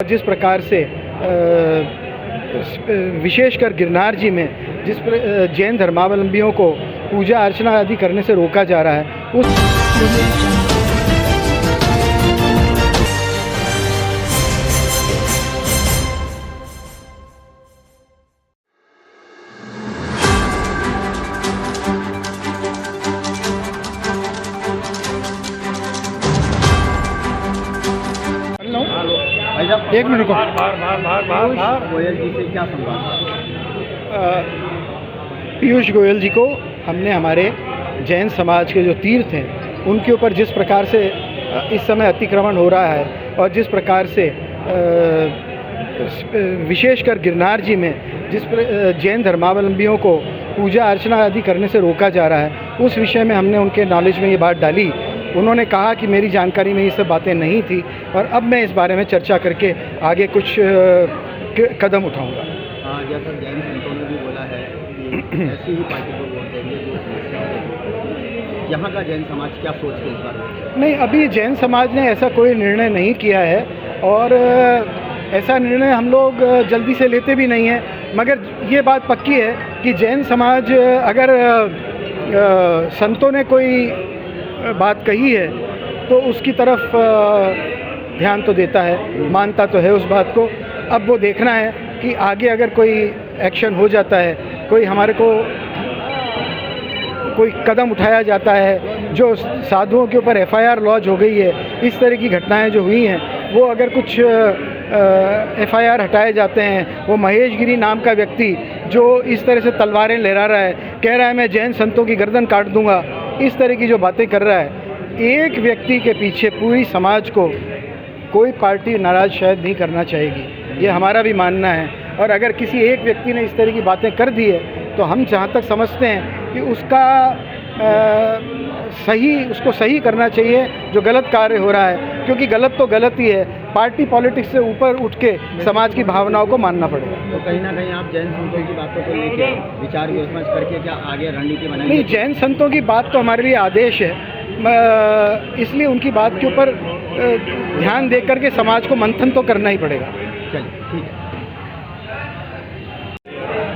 जिस प्रकार से विशेषकर गिरनार जी में जिस जैन धर्मावलंबियों को पूजा अर्चना आदि करने से रोका जा रहा है उस एक मिनट को गोयल जी से क्या संवाद? पीयूष गोयल जी को हमने हमारे जैन समाज के जो तीर्थ हैं उनके ऊपर जिस प्रकार से इस समय अतिक्रमण हो रहा है और जिस प्रकार से विशेषकर गिरनार जी में जिस जैन धर्मावलंबियों को पूजा अर्चना आदि करने से रोका जा रहा है उस विषय में हमने उनके नॉलेज में ये बात डाली। उन्होंने कहा कि मेरी जानकारी में ये सब बातें नहीं थी और अब मैं इस बारे में चर्चा करके आगे कुछ कदम उठाऊंगा। जैसा जैन संतों ने भी बोला है कि ऐसी ही पार्टी को वोट देंगे जो समस्या है। यहाँ का जैन समाज क्या सोचते हैं इस बारे में? नहीं, अभी जैन समाज ने ऐसा कोई निर्णय नहीं किया है और ऐसा निर्णय हम लोग जल्दी से लेते भी नहीं हैं, मगर ये बात पक्की है कि जैन समाज अगर संतों ने कोई बात कही है तो उसकी तरफ ध्यान तो देता है, मानता तो है उस बात को। अब वो देखना है कि आगे अगर कोई एक्शन हो जाता है, कोई हमारे को कोई कदम उठाया जाता है, जो साधुओं के ऊपर FIR लॉन्च हो गई है, इस तरह की घटनाएं जो हुई हैं वो अगर कुछ FIR हटाए जाते हैं। वो महेश गिरी नाम का व्यक्ति जो इस तरह से तलवारें लहरा रहा है, कह रहा है मैं जैन संतों की गर्दन काट दूंगा, इस तरह की जो बातें कर रहा है, एक व्यक्ति के पीछे पूरी समाज को कोई पार्टी नाराज़ शायद नहीं करना चाहेगी, ये हमारा भी मानना है। और अगर किसी एक व्यक्ति ने इस तरह की बातें कर दी है तो हम जहाँ तक समझते हैं कि उसका उसको सही करना चाहिए जो गलत कार्य हो रहा है, क्योंकि गलत तो गलत ही है। पार्टी पॉलिटिक्स से ऊपर उठ के समाज की भावनाओं को मानना पड़ेगा। तो कहीं ना कहीं आप जैन संतों की बातों को लेकर विचार विमर्श करके क्या आगे रणनीति बनाएंगे? नहीं, जैन संतों की बात तो हमारे लिए आदेश है, इसलिए उनकी बात के ऊपर ध्यान दे करके समाज को मंथन तो करना ही पड़ेगा। चलिए, ठीक है।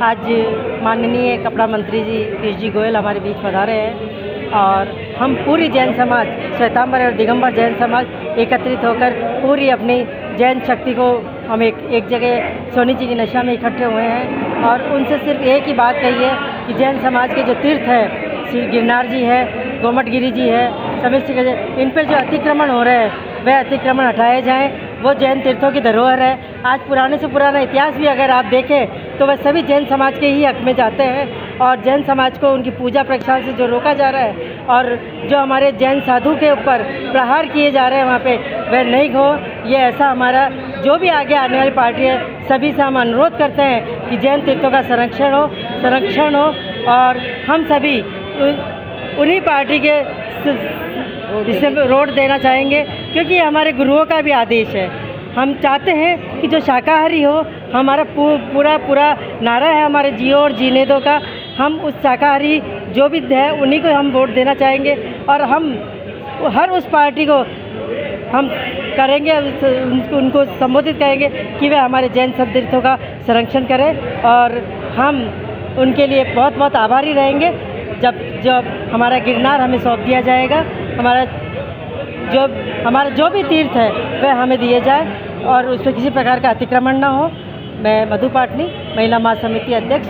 आज माननीय कपड़ा मंत्री जी पीयूष जी गोयल हमारे बीच पधारे हैं और हम पूरी जैन समाज, श्वेतांबर और दिगंबर जैन समाज एकत्रित होकर पूरी अपनी जैन शक्ति को हम एक जगह सोनी जी की नशा में इकट्ठे हुए हैं और उनसे सिर्फ एक ही बात कही है कि जैन समाज के जो तीर्थ है, श्री गिरनार जी है, गोमट गिरी जी है, समिष्टि के, इन पर जो अतिक्रमण हो रहे हैं वह अतिक्रमण हटाए जाएं। वो जैन तीर्थों की धरोहर है। आज पुराने से पुराना इतिहास भी अगर आप देखें तो वह सभी जैन समाज के ही हक में जाते हैं और जैन समाज को उनकी पूजा प्रक्षाल से जो रोका जा रहा है और जो हमारे जैन साधु के ऊपर प्रहार किए जा रहे हैं वहाँ पे वह नहीं हो। ये ऐसा हमारा जो भी आगे आने वाली पार्टी है सभी से हम अनुरोध करते हैं कि जैन तीर्थों का संरक्षण हो और हम सभी उन्हीं पार्टी के जिसे रोड देना चाहेंगे, क्योंकि हमारे गुरुओं का भी आदेश है। हम चाहते हैं कि जो शाकाहारी हो, हमारा पूरा नारा है हमारे जियो और जीने दो का, हम उस शाकाहारी जो भी है उन्हीं को हम वोट देना चाहेंगे और हम हर उस पार्टी को हम करेंगे, उनको संबोधित करेंगे कि वे हमारे जैन सब तीर्थों का संरक्षण करें और हम उनके लिए बहुत बहुत आभारी रहेंगे जब हमारा गिरनार हमें सौंप दिया जाएगा। हमारा जो भी तीर्थ है वह हमें दिए जाए और उस पर किसी प्रकार का अतिक्रमण ना हो। मैं मधु पाटनी, महिला महासमिति अध्यक्ष।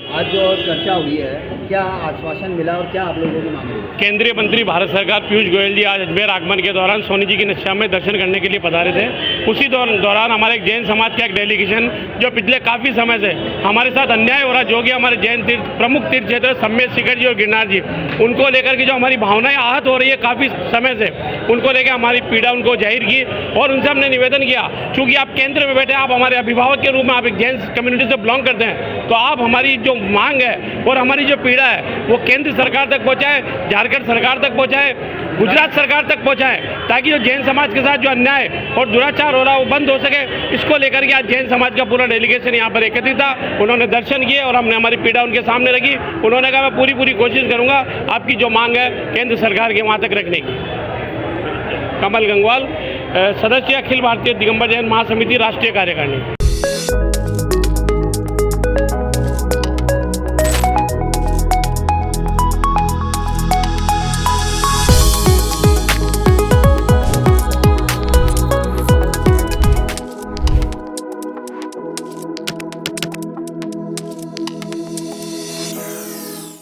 आज जो चर्चा हुई है, क्या आश्वासन मिला और क्या आप लोगों की मांग है? केंद्रीय मंत्री भारत सरकार पीयूष गोयल जी आज अजमेर आगमन के दौरान सोनी जी की नशा में दर्शन करने के लिए पधारे थे। उसी दौरान हमारे जैन समाज का एक डेलीगेशन जो पिछले काफ़ी समय से हमारे साथ अन्याय हो रहा है, जो कि हमारे जैन प्रमुख तीर्थ क्षेत्र समेत शिखर जी और गिरनार जी, उनको लेकर के जो हमारी भावनाएं आहत हो रही है काफ़ी समय से, उनको लेकर हमारी पीड़ा उनको जाहिर की और उनसे हमने निवेदन किया, चूँकि आप केंद्र में बैठे, आप हमारे अभिभावक के रूप में, आप एक जैन कम्युनिटी से बिलोंग करते हैं, तो आप हमारी जो मांग है और हमारी जो पीड़ा है वो केंद्र सरकार तक पहुंचाए, झारखंड सरकार तक पहुंचाए, गुजरात सरकार तक पहुंचाए, ताकि जो जैन समाज के साथ जो अन्याय और दुराचार हो रहा है वो बंद हो सके। इसको लेकर के आज जैन समाज का पूरा डेलीगेशन यहाँ पर एकत्रित था। उन्होंने दर्शन किए और हमने हमारी पीड़ा उनके सामने रखी। उन्होंने कहा मैं पूरी कोशिश करूँगा आपकी जो मांग है केंद्र सरकार के वहाँ तक रखने की। कमल गंगवाल, सदस्य अखिल भारतीय दिगंबर जैन महासमिति राष्ट्रीय कार्यकारिणी।